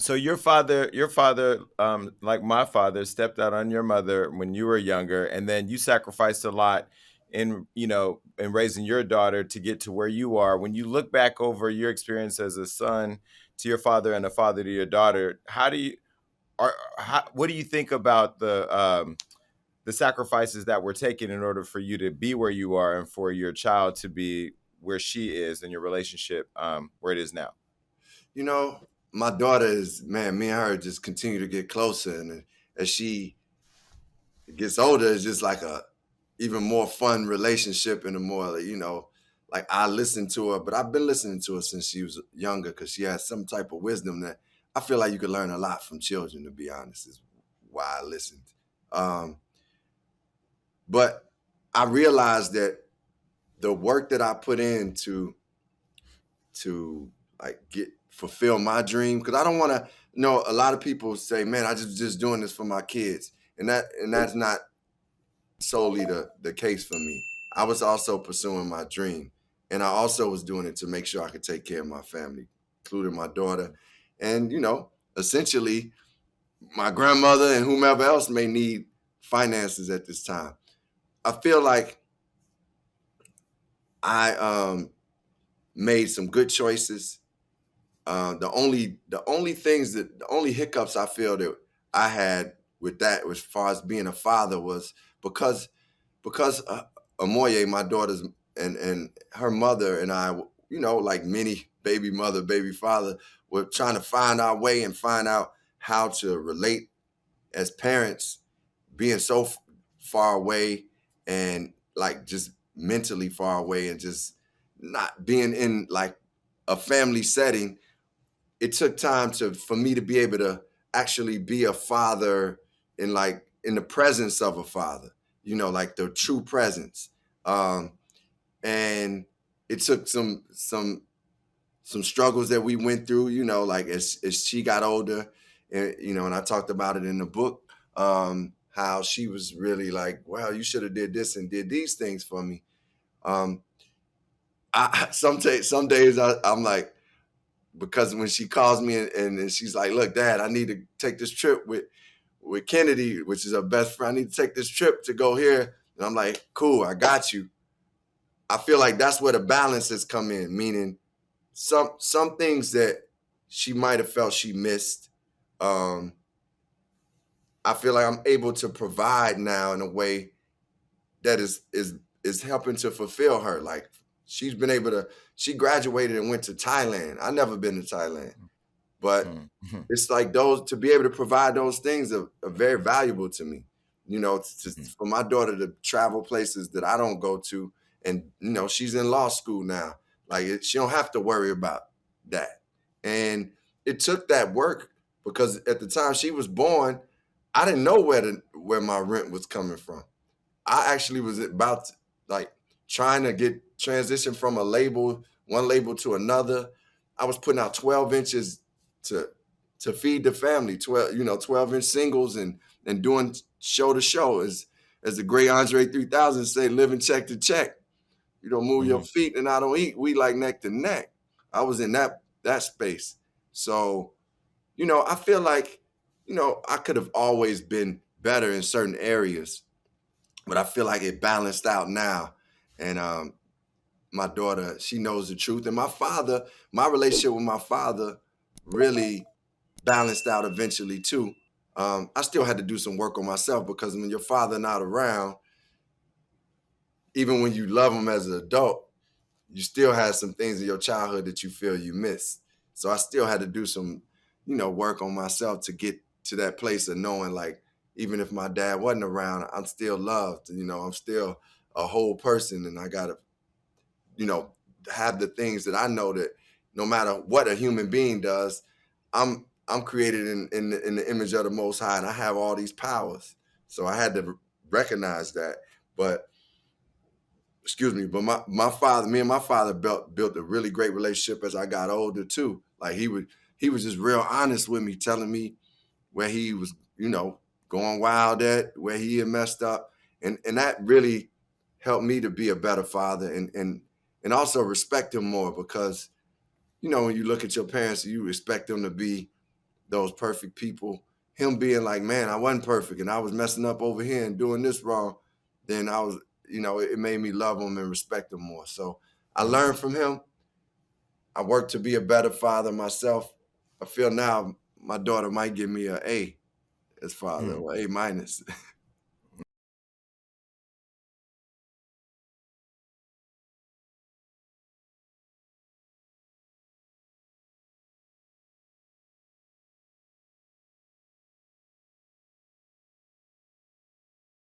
So your father, like my father, stepped out on your mother when you were younger, and then you sacrificed a lot in, in raising your daughter to get to where you are. When you look back over your experience as a son to your father and a father to your daughter, what do you think about the sacrifices that were taken in order for you to be where you are and for your child to be where she is and your relationship where it is now? You know, my daughter is, man, me and her just continue to get closer, and as she gets older, it's just like a even more fun relationship and a more, like I listen to her, but I've been listening to her since she was younger because she has some type of wisdom that I feel like you could learn a lot from children, to be honest, is why I listened. Um, but I realized that the work that I put in to like get fulfill my dream, because I don't want to, a lot of people say, man, I just doing this for my kids, and that's not solely the case for me. I was also pursuing my dream, and I also was doing it to make sure I could take care of my family, including my daughter, and essentially my grandmother and whomever else may need finances at this time. I feel like I made some good choices. The only hiccups I feel that I had with that, as far as being a father, was because because Amoye, my daughter's, and her mother and I, like many baby mother, baby father, were trying to find our way and find out how to relate as parents, being so far away and like just mentally far away and just not being in like a family setting. It took time to for me to be able to actually be a father in the presence of a father, like the true presence. Um, and it took some struggles that we went through, like as she got older, and I talked about it in the book, how she was really like, well, you should have did this and did these things for me. Um, some days I'm like, because when she calls me and she's like, look, Dad, I need to take this trip with Kennedy, which is her best friend. I need to take this trip to go here. And I'm like, cool, I got you. I feel like that's where the balance has come in, meaning some things that she might have felt she missed. Um, I feel like I'm able to provide now in a way that is helping to fulfill her. Like she's been able to, she graduated and went to Thailand. I never been to Thailand. But Mm. it's like those, to be able to provide those things are very valuable to me. For my daughter to travel places that I don't go to, and she's in law school now. Like she don't have to worry about that. And it took that work because at the time she was born, I didn't know where my rent was coming from. I actually was about to, like trying to get transition from one label to another. I was putting out 12 inches to to feed the family, 12-inch singles and doing show to show, as the great Andre 3000 say, living check to check. You don't move your Mhm. feet and I don't eat. We like neck to neck. I was in that space. So, I feel like, I could have always been better in certain areas, but I feel like it balanced out now. And my daughter, she knows the truth. And my relationship with my father really balanced out eventually too. I still had to do some work on myself because when your father not around, even when you love him as an adult, you still have some things in your childhood that you feel you missed. So I still had to do some, work on myself to get to that place of knowing, like, even if my dad wasn't around, I'm still loved. I'm still a whole person, and I gotta, you know, have the things that I know that no matter what a human being does, I'm created in the image of the Most High, and I have all these powers. So I had to recognize that. But excuse me, but me and my father built a really great relationship as I got older too. Like he was just real honest with me, telling me where he was, going wild at, where he had messed up, and that really helped me to be a better father and also respect him more because when you look at your parents, you expect them to be those perfect people, him being like, man, I wasn't perfect and I was messing up over here and doing this wrong, then I was, it made me love him and respect him more. So I Mm, learned from him. I worked to be a better father myself. I feel now my daughter might give me a A as father mm. or A minus.